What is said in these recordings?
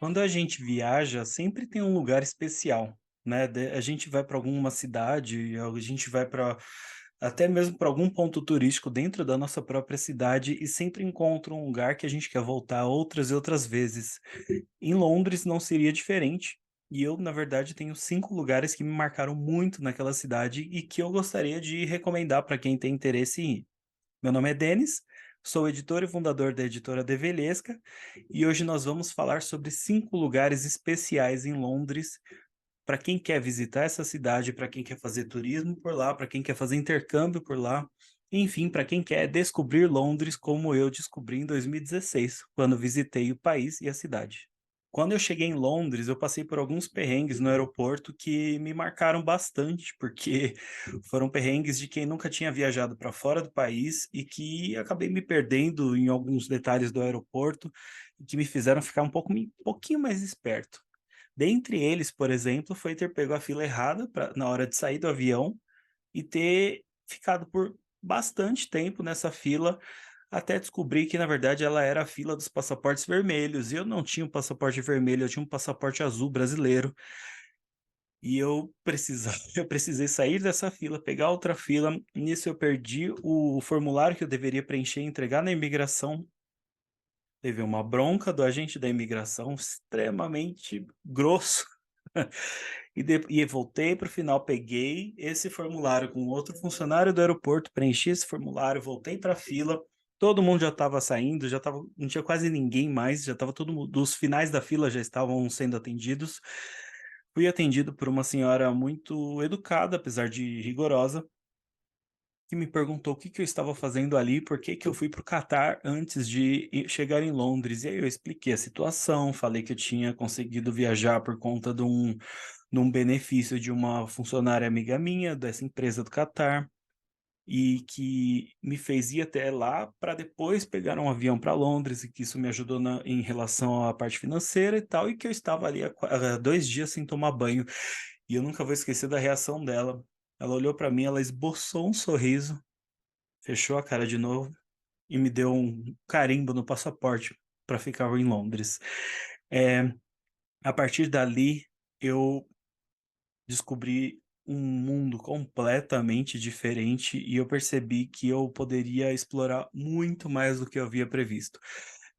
Quando a gente viaja, sempre tem um lugar especial, né? A gente vai para alguma cidade, a gente vai para até mesmo para algum ponto turístico dentro da nossa própria cidade e sempre encontra um lugar que a gente quer voltar outras e outras vezes. Em Londres não seria diferente. E eu, na verdade, tenho 5 lugares que me marcaram muito naquela cidade e que eu gostaria de recomendar para quem tem interesse em ir. Meu nome é Denis, sou editor e fundador da editora Develesca e hoje nós vamos falar sobre 5 lugares especiais em Londres para quem quer visitar essa cidade, para quem quer fazer turismo por lá, para quem quer fazer intercâmbio por lá, enfim, para quem quer descobrir Londres como eu descobri em 2016, quando visitei o país e a cidade. Quando eu cheguei em Londres, eu passei por alguns perrengues no aeroporto que me marcaram bastante, porque foram perrengues de quem nunca tinha viajado para fora do país e que acabei me perdendo em alguns detalhes do aeroporto e que me fizeram ficar um pouquinho mais esperto. Dentre eles, por exemplo, foi ter pego a fila errada na hora de sair do avião e ter ficado por bastante tempo nessa fila, até descobrir que, na verdade, ela era a fila dos passaportes vermelhos, e eu não tinha um passaporte vermelho, eu tinha um passaporte azul brasileiro, e eu precisei sair dessa fila, pegar outra fila, nisso eu perdi o formulário que eu deveria preencher e entregar na imigração. Teve uma bronca do agente da imigração extremamente grosso. E voltei para o final, peguei esse formulário com outro funcionário do aeroporto, preenchi esse formulário, voltei para a fila, todo mundo já estava saindo, já estava, não tinha quase ninguém mais, já estava todo mundo, os finais da fila já estavam sendo atendidos. Fui atendido por uma senhora muito educada, apesar de rigorosa, que me perguntou o que que eu estava fazendo ali, por que que eu fui para o Catar antes de chegar em Londres. E aí eu expliquei a situação, falei que eu tinha conseguido viajar por conta de um benefício de uma funcionária amiga minha dessa empresa do Catar, e que me fez ir até lá para depois pegar um avião para Londres, e que isso me ajudou em relação à parte financeira e tal, e que eu estava ali há 2 dias sem tomar banho. E eu nunca vou esquecer da reação dela. Ela olhou para mim, ela esboçou um sorriso, fechou a cara de novo e me deu um carimbo no passaporte para ficar em Londres. Eh, a partir dali, eu descobri um mundo completamente diferente e eu percebi que eu poderia explorar muito mais do que eu havia previsto.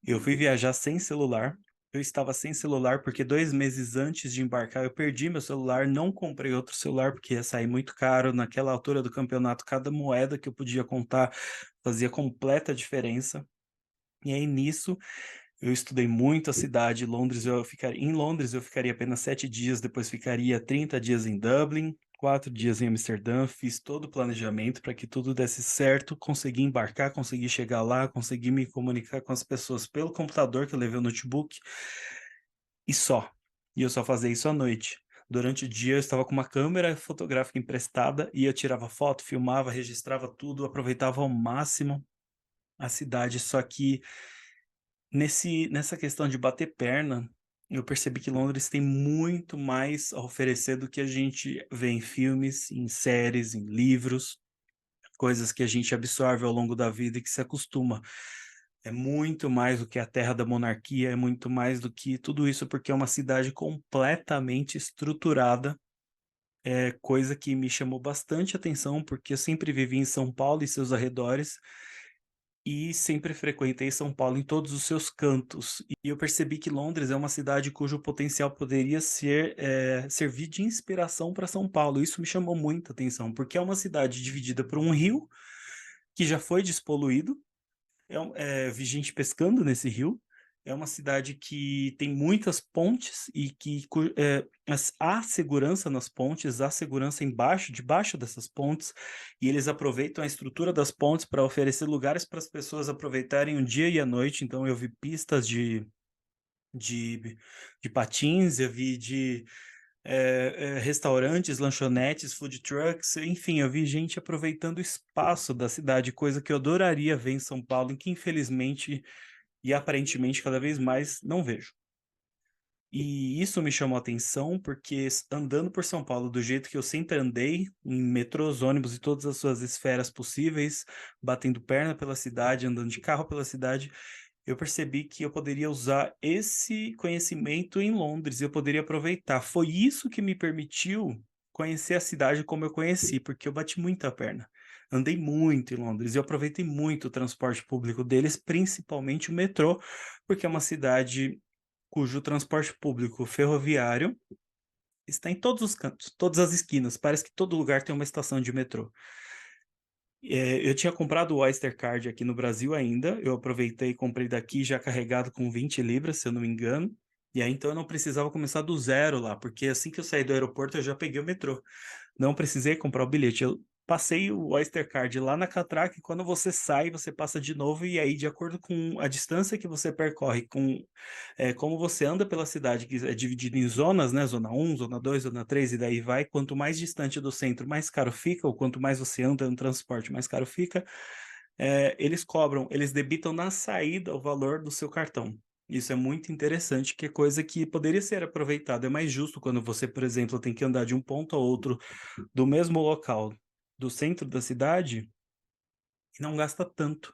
Eu fui viajar sem celular. Eu estava sem celular porque 2 meses antes de embarcar eu perdi meu celular, não comprei outro celular porque ia sair muito caro. Naquela altura do campeonato, cada moeda que eu podia contar fazia completa diferença. E aí nisso eu estudei muito a cidade. Em Londres eu ficaria apenas 7 dias, depois ficaria 30 dias em Dublin, 4 dias em Amsterdã. Fiz todo o planejamento para que tudo desse certo, consegui embarcar, consegui chegar lá, consegui me comunicar com as pessoas pelo computador, que eu levei o notebook, e só. E eu só fazia isso à noite. Durante o dia eu estava com uma câmera fotográfica emprestada e eu tirava foto, filmava, registrava tudo, aproveitava ao máximo a cidade, só que nessa questão de bater perna, eu percebi que Londres tem muito mais a oferecer do que a gente vê em filmes, em séries, em livros, coisas que a gente absorve ao longo da vida e que se acostuma. É muito mais do que a terra da monarquia, é muito mais do que tudo isso, porque é uma cidade completamente estruturada, coisa que me chamou bastante atenção, porque eu sempre vivi em São Paulo e seus arredores, e sempre frequentei São Paulo em todos os seus cantos. E eu percebi que Londres é uma cidade cujo potencial poderia servir de inspiração para São Paulo. Isso me chamou muita atenção, porque é uma cidade dividida por um rio que já foi despoluído, vi gente pescando nesse rio. É uma cidade que tem muitas pontes e há segurança nas pontes, há segurança debaixo dessas pontes, e eles aproveitam a estrutura das pontes para oferecer lugares para as pessoas aproveitarem o dia e a noite. Então eu vi pistas de de patins, eu vi restaurantes, lanchonetes, food trucks, enfim, eu vi gente aproveitando o espaço da cidade, coisa que eu adoraria ver em São Paulo, e que infelizmente e aparentemente cada vez mais não vejo. E isso me chamou a atenção porque andando por São Paulo do jeito que eu sempre andei, em metrôs, ônibus e todas as suas esferas possíveis, batendo perna pela cidade, andando de carro pela cidade, eu percebi que eu poderia usar esse conhecimento em Londres, eu poderia aproveitar. Foi isso que me permitiu conhecer a cidade como eu conheci, porque eu bati muita perna. Andei muito em Londres e eu aproveitei muito o transporte público deles, principalmente o metrô, porque é uma cidade cujo transporte público ferroviário está em todos os cantos, todas as esquinas, parece que todo lugar tem uma estação de metrô. Eu tinha comprado o Oyster Card aqui no Brasil ainda, eu aproveitei e comprei daqui já carregado com 20 libras, se eu não me engano, e aí então eu não precisava começar do zero lá, porque assim que eu saí do aeroporto eu já peguei o metrô. Não precisei comprar o bilhete, eu passei o Oyster Card lá na catraca e quando você sai, você passa de novo e aí de acordo com a distância que você percorre, como você anda pela cidade, que é dividido em zonas, né, zona um, zona 2, zona 3 e daí vai, quanto mais distante do centro, mais caro fica, ou quanto mais você anda no transporte, mais caro fica, eles debitam na saída o valor do seu cartão. Isso é muito interessante, que é coisa que poderia ser aproveitada. É mais justo quando você, por exemplo, tem que andar de um ponto a outro do mesmo local, do centro da cidade, e não gasta tanto.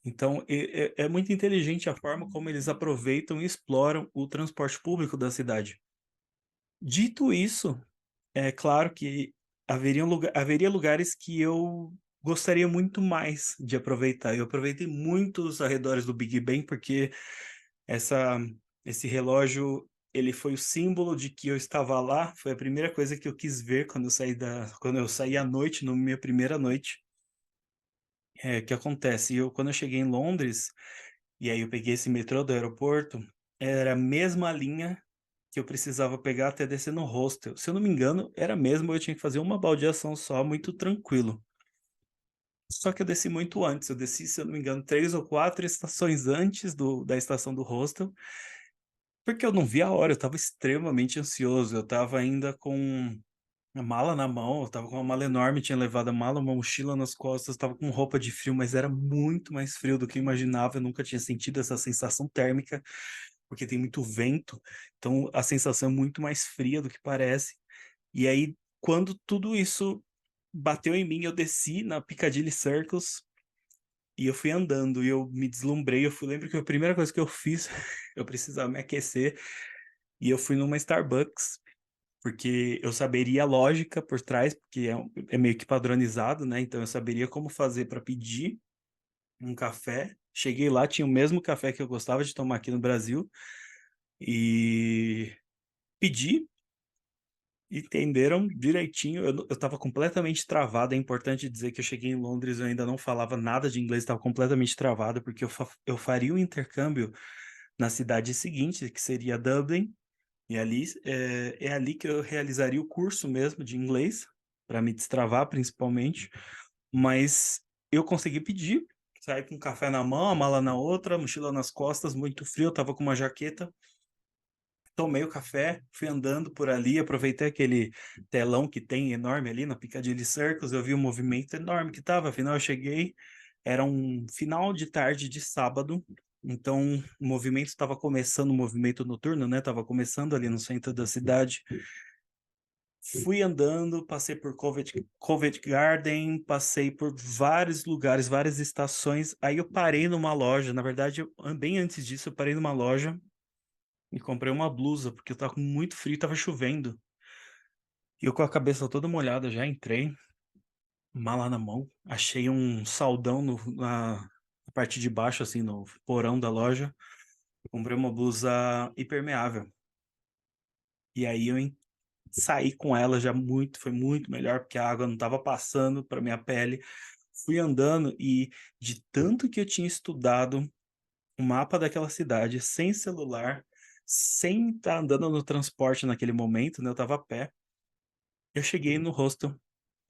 Então, é muito inteligente a forma como eles aproveitam e exploram o transporte público da cidade. Dito isso, é claro que haveria lugares que eu gostaria muito mais de aproveitar. Eu aproveitei muito os arredores do Big Ben, porque essa esse relógio, ele foi o símbolo de que eu estava lá, foi a primeira coisa que eu quis ver quando eu saí à noite, na minha primeira noite. O que acontece, quando eu cheguei em Londres, e aí eu peguei esse metrô do aeroporto, era a mesma linha que eu precisava pegar até descer no hostel. Se eu não me engano, era mesmo, eu tinha que fazer uma baldeação só, muito tranquilo. Só que eu desci muito antes, eu desci, se eu não me engano, 3 ou 4 estações antes da estação do hostel, porque eu não vi a hora, eu estava extremamente ansioso, eu estava ainda com a mala na mão, eu estava com uma mala enorme, tinha levado a mala, uma mochila nas costas, estava com roupa de frio, mas era muito mais frio do que eu imaginava, eu nunca tinha sentido essa sensação térmica, porque tem muito vento, então a sensação é muito mais fria do que parece. E aí, quando tudo isso bateu em mim, eu desci na Piccadilly Circus e eu fui andando e eu me deslumbrei. Lembro que a primeira coisa que eu fiz, eu precisava me aquecer e eu fui numa Starbucks, porque eu saberia a lógica por trás, porque é meio que padronizado, né? Então eu saberia como fazer para pedir um café. Cheguei lá, tinha o mesmo café que eu gostava de tomar aqui no Brasil e pedi. Entenderam direitinho, eu estava completamente travado, é importante dizer que eu cheguei em Londres, eu ainda não falava nada de inglês, estava completamente travado, porque eu faria o intercâmbio na cidade seguinte, que seria Dublin, e ali, é ali que eu realizaria o curso mesmo de inglês, para me destravar principalmente, mas eu consegui pedir, saí com um café na mão, a mala na outra, mochila nas costas, muito frio, eu estava com uma jaqueta, tomei o café, fui andando por ali, aproveitei aquele telão que tem enorme ali na Piccadilly Circus, eu vi o movimento enorme que estava, afinal eu cheguei, era um final de tarde de sábado, então o movimento estava começando, o movimento noturno, né, estava começando ali no centro da cidade. Fui andando, passei por Covent Garden, passei por vários lugares, várias estações, aí eu parei numa loja, na verdade, bem antes disso, eu parei numa loja e comprei uma blusa, porque eu estava com muito frio e estava chovendo. E eu com a cabeça toda molhada já entrei, mala na mão, achei um saldão na parte de baixo, assim, no porão da loja. Comprei uma blusa impermeável. E aí saí com ela já foi muito melhor, porque a água não estava passando para minha pele. Fui andando e de tanto que eu tinha estudado o mapa daquela cidade sem celular, sem estar andando no transporte naquele momento, né, eu estava a pé. Eu cheguei no hostel,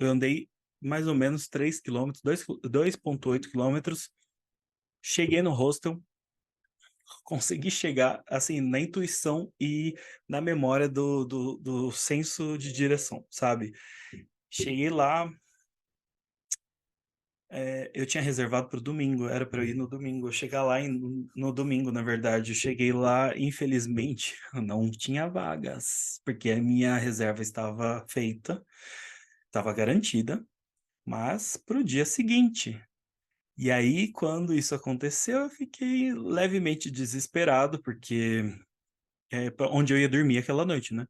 eu andei mais ou menos 3 quilômetros, 2,8 quilômetros, cheguei no hostel, consegui chegar, assim, na intuição e na memória do senso de direção, sabe. Cheguei lá, eu tinha reservado para o domingo, era para eu ir no domingo, eu chegar lá no domingo, na verdade, eu cheguei lá, infelizmente, não tinha vagas, porque a minha reserva estava feita, estava garantida, mas para o dia seguinte. E aí, quando isso aconteceu, eu fiquei levemente desesperado, porque é pra onde eu ia dormir aquela noite, né.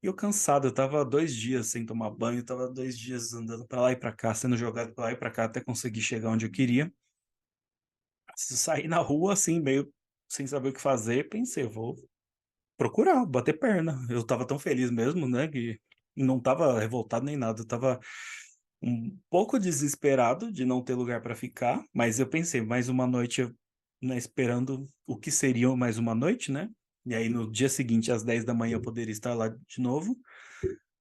E eu cansado, eu estava 2 dias sem tomar banho, estava 2 dias andando pra lá e pra cá, sendo jogado pra lá e pra cá até conseguir chegar onde eu queria. Saí na rua, assim, meio sem saber o que fazer, pensei: "Vou procurar, bater perna". Eu estava tão feliz mesmo, né, que não estava revoltado nem nada, eu estava um pouco desesperado de não ter lugar para ficar, mas eu pensei: "Mais uma noite, né, esperando o que seria mais uma noite, né". E aí no dia seguinte, às 10 da manhã eu poderia estar lá de novo,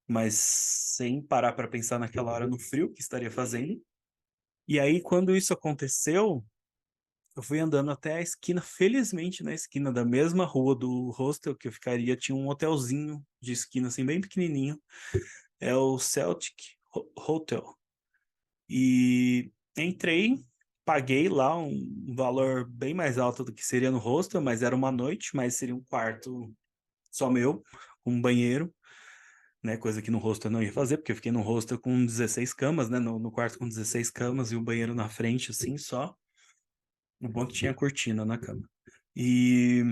mas sem parar para pensar naquela hora no frio que estaria fazendo. E aí quando isso aconteceu, eu fui andando até a esquina, felizmente na esquina da mesma rua do hostel que eu ficaria, tinha um hotelzinho de esquina, assim, bem pequenininho, é o Celtic Hotel. E entrei, paguei lá um valor bem mais alto do que seria no hostel, mas era uma noite, mas seria um quarto só meu, com um banheiro, né, coisa que no hostel eu não ia fazer, porque eu fiquei no hostel com 16 camas, né, no quarto com 16 camas e o banheiro na frente, assim, só. O bom é que tinha cortina na cama. E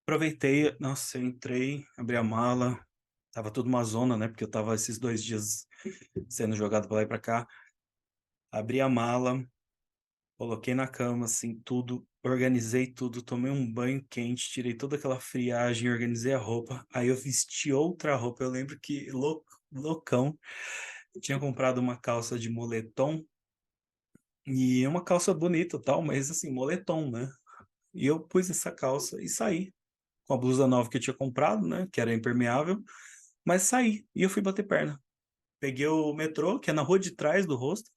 aproveitei, nossa, eu entrei, abri a mala, tava tudo uma zona, né, porque eu tava esses 2 dias sendo jogado pra lá e pra cá. Abri a mala, coloquei na cama, assim, tudo, organizei tudo, tomei um banho quente, tirei toda aquela friagem, organizei a roupa, aí eu vesti outra roupa. Eu lembro que loucão, eu tinha comprado uma calça de moletom, e é uma calça bonita, tal, mas assim, moletom, né. E eu pus essa calça e saí, com a blusa nova que eu tinha comprado, né, que era impermeável, mas saí, e eu fui bater perna. Peguei o metrô, que é na rua de trás do hostel,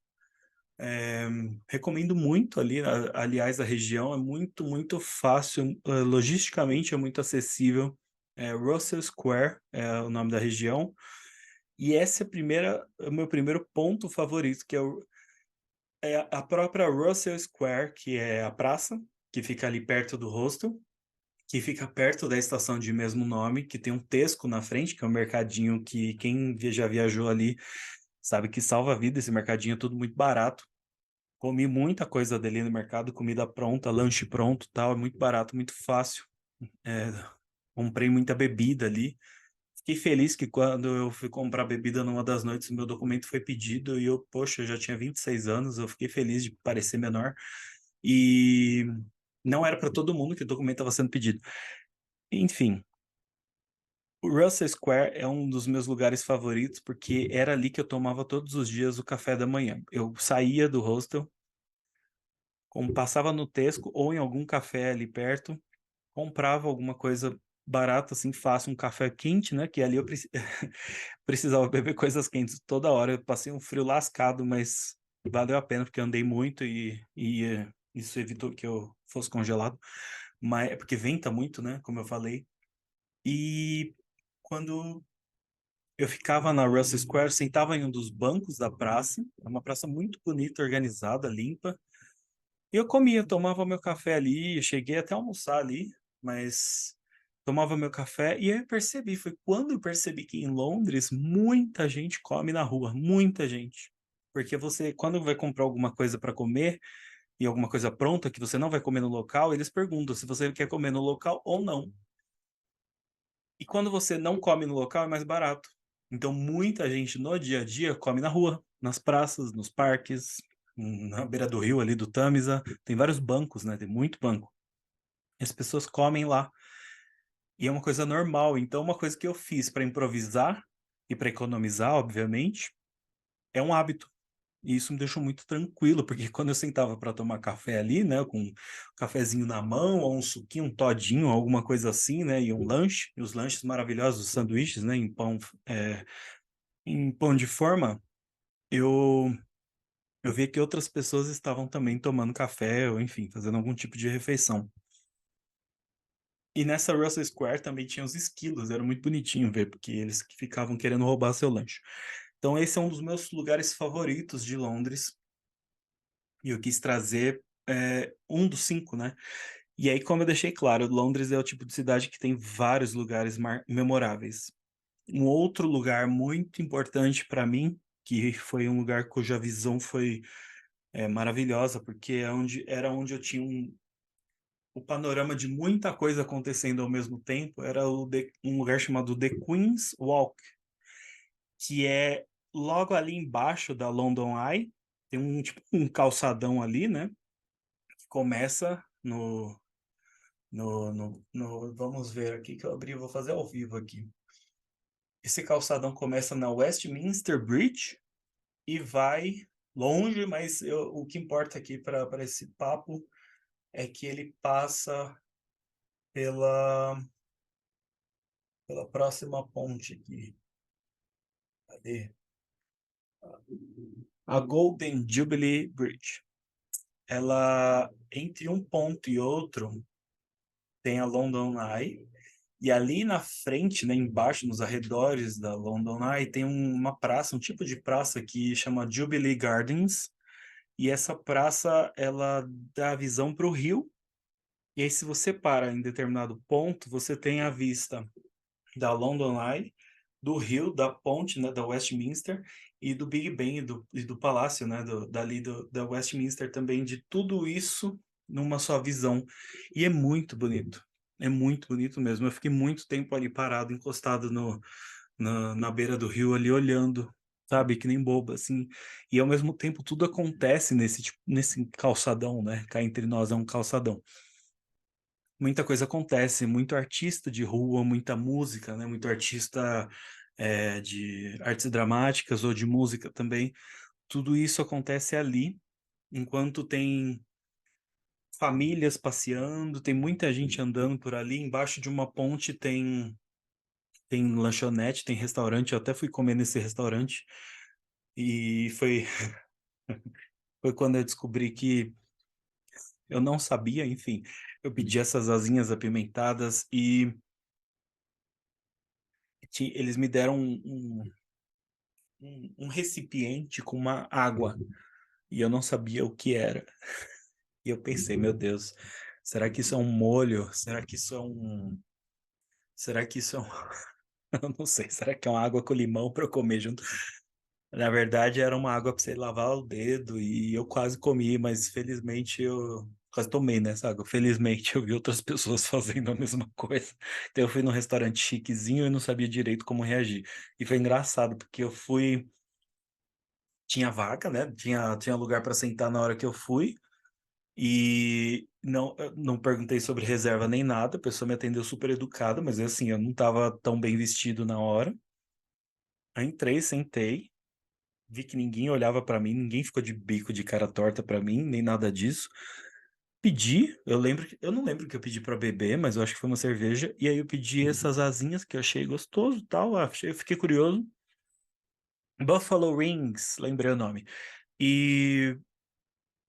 recomendo muito ali, aliás, a região é muito, muito fácil, logisticamente é muito acessível. Russell Square é o nome da região, e essa é o meu primeiro ponto favorito, que é a própria Russell Square, que é a praça, que fica ali perto do hostel, que fica perto da estação de mesmo nome, que tem um Tesco na frente, que é um mercadinho que quem já viajou ali sabe que salva a vida, esse mercadinho é tudo muito barato. Comi muita coisa dali no mercado, comida pronta, lanche pronto, tal, é muito barato, muito fácil. Eh, comprei muita bebida ali. Fiquei feliz que quando eu fui comprar bebida numa das noites, o meu documento foi pedido e eu, poxa, eu já tinha 26 anos, eu fiquei feliz de parecer menor. E não era para todo mundo que o documento estava sendo pedido. Enfim, o Russell Square é um dos meus lugares favoritos, porque era ali que eu tomava todos os dias o café da manhã. Eu saía do hostel, como passava no Tesco ou em algum café ali perto, comprava alguma coisa barata, assim, fácil, um café quente, né, que ali eu precisava beber coisas quentes toda hora. Eu passei um frio lascado, mas valeu a pena, porque eu andei muito e isso evitou que eu fosse congelado. Mas é porque venta muito, né, como eu falei. E quando eu ficava na Russell Square, sentava em um dos bancos da praça, é uma praça muito bonita, organizada, limpa. E eu comia, tomava meu café ali, eu cheguei até a almoçar ali, mas tomava meu café e aí eu percebi, foi quando eu percebi que em Londres muita gente come na rua, muita gente. Porque você, quando vai comprar alguma coisa para comer e alguma coisa pronta que você não vai comer no local, eles perguntam se você quer comer no local ou não. E quando você não come no local, é mais barato. Então muita gente no dia a dia come na rua, nas praças, nos parques, na beira do rio ali do Tâmisa, tem vários bancos, né, tem muito banco. E as pessoas comem lá, e é uma coisa normal. Então uma coisa que eu fiz para improvisar e para economizar, obviamente, é um hábito. E isso me deixou muito tranquilo, porque quando eu sentava para tomar café ali, né, com um cafezinho na mão, ou um suquinho, um todinho, alguma coisa assim, né, e um lanche, e os lanches maravilhosos, os sanduíches, né, em pão de forma, eu eu via que outras pessoas estavam também tomando café ou, enfim, fazendo algum tipo de refeição. E nessa Russell Square também tinha os esquilos, era muito bonitinho ver, porque eles que ficavam querendo roubar seu lanche. Então esse é um dos meus lugares favoritos de Londres, e eu quis trazer, um dos 5, né. E aí, como eu deixei claro, Londres é o tipo de cidade que tem vários lugares memoráveis. Um outro lugar muito importante para mim, que foi um lugar cuja visão foi, é maravilhosa, porque era onde eu tinha o panorama de muita coisa acontecendo ao mesmo tempo, era um lugar chamado The Queen's Walk, que é logo ali embaixo da London Eye, tem tipo, um calçadão ali, né, que começa vamos ver aqui que eu abri, vou fazer ao vivo aqui. Esse calçadão começa na Westminster Bridge e vai longe, mas o que importa aqui para esse papo é que ele passa pela, pela próxima ponte aqui. Cadê? A Golden Jubilee Bridge. Ela, entre um ponto e outro, tem a London Eye, e ali na frente, né, embaixo, nos arredores da London Eye, tem uma praça, um tipo de praça que chama Jubilee Gardens, e essa praça, ela dá visão para o rio, e aí se você para em determinado ponto, você tem a vista da London Eye, do rio, da ponte, né, da Westminster, e do Big Ben e do Palácio, né, da Westminster também, de tudo isso numa só visão. E é muito bonito mesmo. Eu fiquei muito tempo ali parado, encostado na beira do rio, ali olhando, sabe, que nem boba, assim. E ao mesmo tempo tudo acontece nesse calçadão, né, cá entre nós é um calçadão. Muita coisa acontece, muito artista de rua, muita música, né? Muito artista de artes dramáticas ou de música também. Tudo isso acontece ali, enquanto tem famílias passeando, tem muita gente andando por ali. Embaixo de uma ponte tem lanchonete, tem restaurante. Eu até fui comer nesse restaurante e foi quando eu descobri que eu não sabia, enfim. Eu pedi essas asinhas apimentadas e eles me deram um recipiente com uma água e eu não sabia o que era. E eu pensei, meu Deus, será que isso é um molho? Será que isso é um. Será que isso é um. Eu não sei, será que é uma água com limão para eu comer junto? Na verdade, era uma água para você lavar o dedo e eu quase comi, mas felizmente eu quase tomei nessa água. Felizmente eu vi outras pessoas fazendo a mesma coisa. Então eu fui num restaurante chiquezinho e não sabia direito como reagir. E foi engraçado, porque eu fui. Tinha vaga, né? Tinha lugar para sentar na hora que eu fui. E não, eu não perguntei sobre reserva nem nada. A pessoa me atendeu super educada, mas assim, eu não estava tão bem vestido na hora. Aí entrei, sentei, vi que ninguém olhava para mim, ninguém ficou de bico de cara torta para mim, nem nada disso. Pedi, eu não lembro o que eu pedi para beber, mas eu acho que foi uma cerveja. E aí eu pedi essas asinhas que eu achei gostoso, tal, eu fiquei curioso. Buffalo Rings, lembrei o nome. E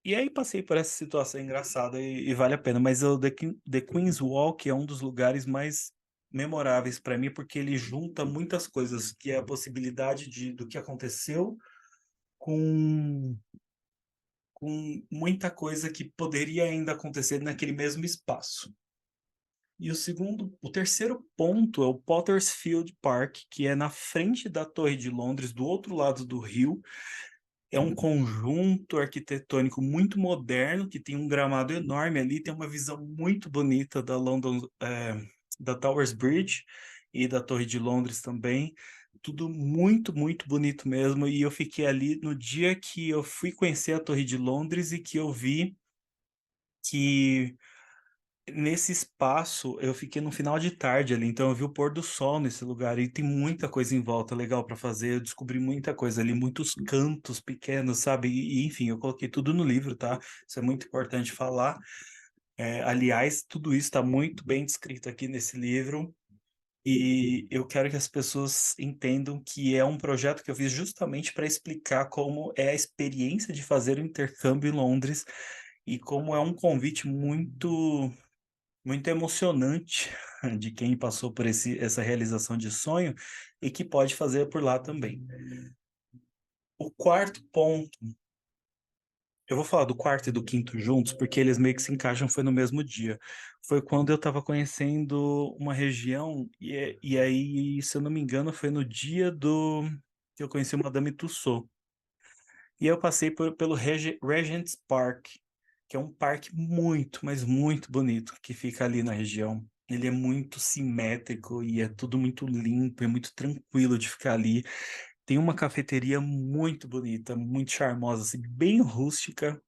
E aí passei por essa situação engraçada e vale a pena, mas o The Queen's Walk é um dos lugares mais memoráveis para mim, porque ele junta muitas coisas, que é a possibilidade do que aconteceu com, com muita coisa que poderia ainda acontecer naquele mesmo espaço. E o terceiro ponto é o Potter's Field Park, que é na frente da Torre de Londres, do outro lado do rio. É um conjunto arquitetônico muito moderno, que tem um gramado enorme ali, tem uma visão muito bonita da Towers Bridge e da Torre de Londres também. Tudo muito, muito bonito mesmo. E eu fiquei ali no dia que eu fui conhecer a Torre de Londres e que eu vi que nesse espaço eu fiquei no final de tarde ali, então eu vi o pôr do sol nesse lugar e tem muita coisa em volta legal para fazer. Eu descobri muita coisa ali, muitos cantos pequenos, sabe? Enfim, eu coloquei tudo no livro, tá? Isso é muito importante falar. Aliás, tudo isso está muito bem descrito aqui nesse livro. E eu quero que as pessoas entendam que é um projeto que eu fiz justamente para explicar como é a experiência de fazer o intercâmbio em Londres e como é um convite muito emocionante de quem passou por essa realização de sonho e que pode fazer por lá também. O quarto ponto, eu vou falar do quarto e do quinto juntos, porque eles meio que se encaixam, foi no mesmo dia. Foi quando eu estava conhecendo uma região, e aí, se eu não me engano, foi no dia que eu conheci o Madame Tussauds. E eu passei pelo Regent's Park, que é um parque muito, mas muito bonito, que fica ali na região. Ele é muito simétrico e é tudo muito limpo, é muito tranquilo de ficar ali. Tem uma cafeteria muito bonita, muito charmosa, assim, bem rústica.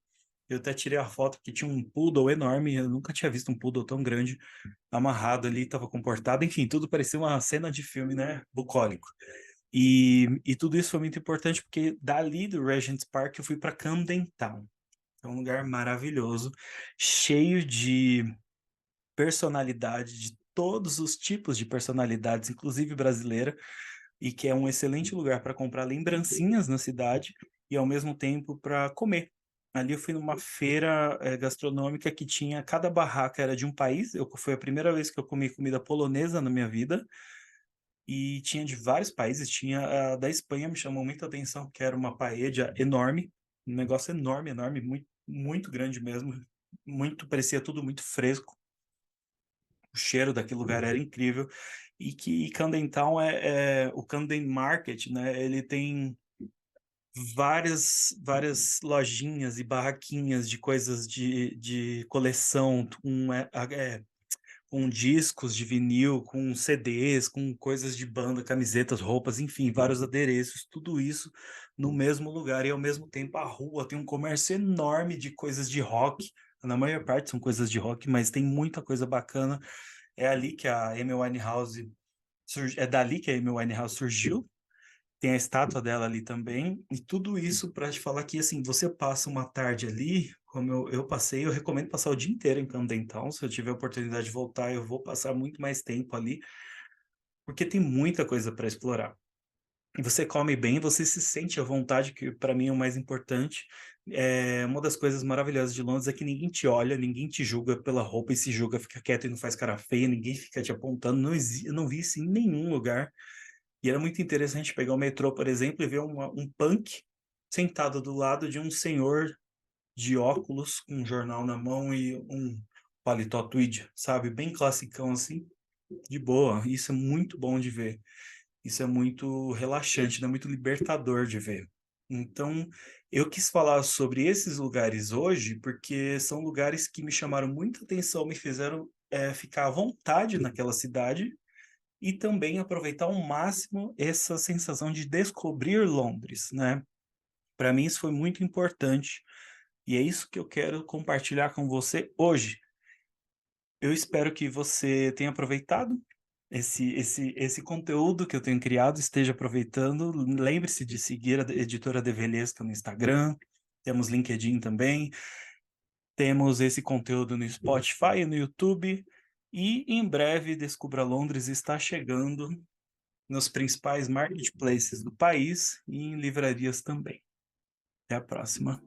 Eu até tirei a foto porque tinha um poodle enorme, eu nunca tinha visto um poodle tão grande, amarrado ali, estava comportado, enfim, tudo parecia uma cena de filme, né, bucólico. E tudo isso foi muito importante porque dali do Regent's Park eu fui para Camden Town. É um lugar maravilhoso, cheio de personalidade, de todos os tipos de personalidades, inclusive brasileira, e que é um excelente lugar para comprar lembrancinhas na cidade e ao mesmo tempo para comer. Ali eu fui numa feira gastronômica que tinha, cada barraca era de um país. Foi a primeira vez que eu comi comida polonesa na minha vida e tinha de vários países. Tinha a da Espanha, me chamou muita atenção, que era uma paella enorme, um negócio enorme, enorme, muito, muito grande mesmo, muito, parecia tudo muito fresco. O cheiro daquele lugar era incrível. E Camden Town o Camden Market, né? Ele tem várias lojinhas e barraquinhas de coisas de coleção, com discos de vinil, com CDs, com coisas de banda, camisetas, roupas, enfim, vários adereços, tudo isso no mesmo lugar. E ao mesmo tempo a rua tem um comércio enorme de coisas de rock. Na maior parte são coisas de rock, mas tem muita coisa bacana. É ali que a Amy Winehouse é dali que a Amy Winehouse surgiu. Tem a estátua dela ali também, e tudo isso para te falar que, assim, você passa uma tarde ali, como eu passei, eu recomendo passar o dia inteiro em Camden Town. Se eu tiver a oportunidade de voltar, eu vou passar muito mais tempo ali, porque tem muita coisa para explorar. E você come bem, você se sente à vontade, que para mim é o mais importante. Uma das coisas maravilhosas de Londres é que ninguém te olha, ninguém te julga pela roupa e se julga, fica quieto e não faz cara feia, ninguém fica te apontando, eu não vi isso em nenhum lugar. E era muito interessante pegar o metrô, por exemplo, e ver um punk sentado do lado de um senhor de óculos, com um jornal na mão e um paletó tweed, sabe? Bem classicão assim, de boa. Isso é muito bom de ver. Isso é muito relaxante, né? Muito libertador de ver. Então, eu quis falar sobre esses lugares hoje porque são lugares que me chamaram muita atenção, me fizeram ficar à vontade naquela cidade e também aproveitar ao máximo essa sensação de descobrir Londres, né? Para mim isso foi muito importante e é isso que eu quero compartilhar com você hoje. Eu espero que você tenha aproveitado esse conteúdo que eu tenho criado, esteja aproveitando. Lembre-se de seguir a Editora Develesca no Instagram, temos LinkedIn também, temos esse conteúdo no Spotify e no YouTube, e em breve Descubra Londres está chegando nos principais marketplaces do país e em livrarias também. Até a próxima.